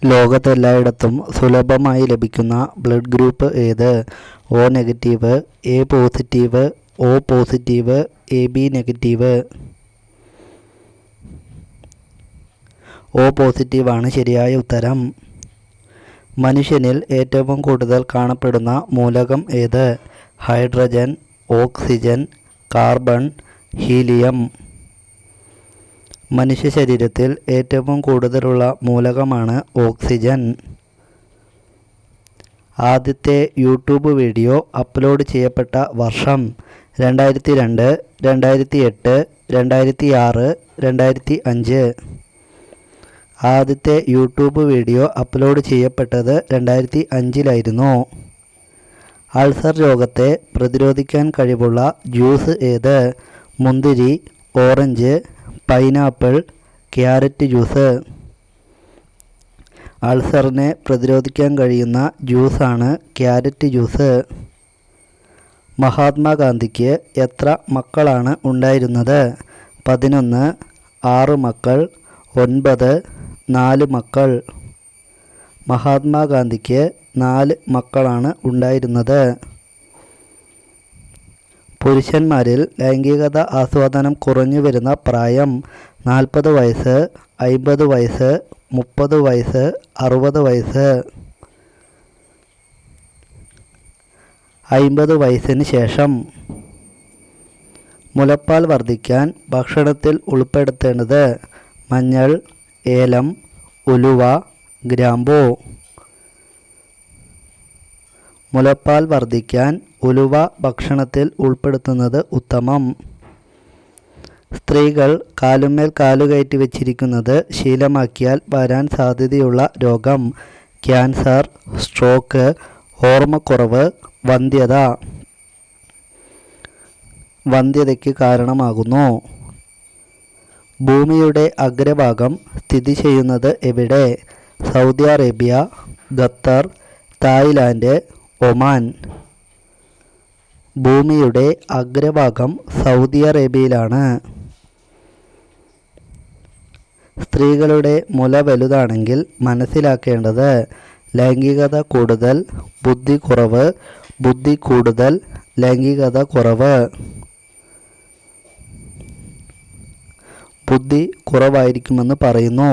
ലോകത്തെല്ലായിടത്തും സുലഭമായി ലഭിക്കുന്ന blood group ഏത്? O negative, A positive, O positive, AB negative. O പോസിറ്റീവാണ് ശരിയായ ഉത്തരം. മനുഷ്യനിൽ ഏറ്റവും കൂടുതൽ കാണപ്പെടുന്ന മൂലകം ഏത്? Hydrogen, oxygen, carbon, helium. മനുഷ്യ ശരീരത്തിൽ ഏറ്റവും കൂടുതലുള്ള മൂലകമാണ് ഓക്സിജൻ. ആദ്യത്തെ യൂട്യൂബ് വീഡിയോ അപ്ലോഡ് ചെയ്യപ്പെട്ട വർഷം 2002, 2008, 2006, 2005. ആദ്യത്തെ യൂട്യൂബ് വീഡിയോ അപ്ലോഡ് ചെയ്യപ്പെട്ടത് 2005 അൾസർ രോഗത്തെ പ്രതിരോധിക്കാൻ കഴിവുള്ള ജ്യൂസ് ഏത്? മുന്തിരി, ഓറഞ്ച്, പൈനാപ്പിൾ, ക്യാരറ്റ് ജ്യൂസ്. അൾസറിനെ പ്രതിരോധിക്കാൻ കഴിയുന്ന ജ്യൂസാണ് ക്യാരറ്റ് ജ്യൂസ്. മഹാത്മാഗാന്ധിക്ക് എത്ര മക്കളാണ് ഉണ്ടായിരുന്നത്? 11, 6 മക്കൾ, 9, 4 മക്കൾ. മഹാത്മാഗാന്ധിക്ക് 4 മക്കളാണ് ഉണ്ടായിരുന്നത്. പുരുഷന്മാരിൽ ലൈംഗികത ആസ്വാദനം കുറഞ്ഞു വരുന്ന പ്രായം 40 വയസ്സ്, 50 വയസ്സ്, 30 വയസ്സ്, 60 വയസ്സ്. 50 വയസ്സിന് ശേഷം. മുലപ്പാൽ വർദ്ധിക്കാൻ ഭക്ഷണത്തിൽ ഉൾപ്പെടുത്തേണ്ടത് മഞ്ഞൾ, ഏലം, ഉലുവ, ഗ്രാമ്പൂ. മുലപ്പാൽ വർദ്ധിക്കാൻ ഉലുവ ഭക്ഷണത്തിൽ ഉൾപ്പെടുത്തുന്നത് ഉത്തമം. സ്ത്രീകൾ കാലുമേൽ കാലുകയറ്റി വെച്ചിരിക്കുന്നത് ശീലമാക്കിയാൽ വരാൻ സാധ്യതയുള്ള രോഗം ക്യാൻസർ, സ്ട്രോക്ക്, ഓർമ്മക്കുറവ്, വന്ധ്യത. വന്ധ്യതയ്ക്ക് കാരണമാകുന്നു. ഭൂമിയുടെ അഗ്രഭാഗം സ്ഥിതി ചെയ്യുന്നത് എവിടെ? Saudi Arabia, Qatar, Thailand, Oman. ഭൂമിയുടെ അഗ്രഭാഗം സൗദി അറേബ്യയിലാണ്. സ്ത്രീകളുടെ മുല വലുതാണെങ്കിൽ മനസ്സിലാക്കേണ്ടത് ലൈംഗികത കൂടുതൽ, ബുദ്ധി കുറവ്, ബുദ്ധി കൂടുതൽ, ലൈംഗികത കുറവ്. ബുദ്ധി കുറവായിരിക്കുമെന്ന് പറയുന്നു.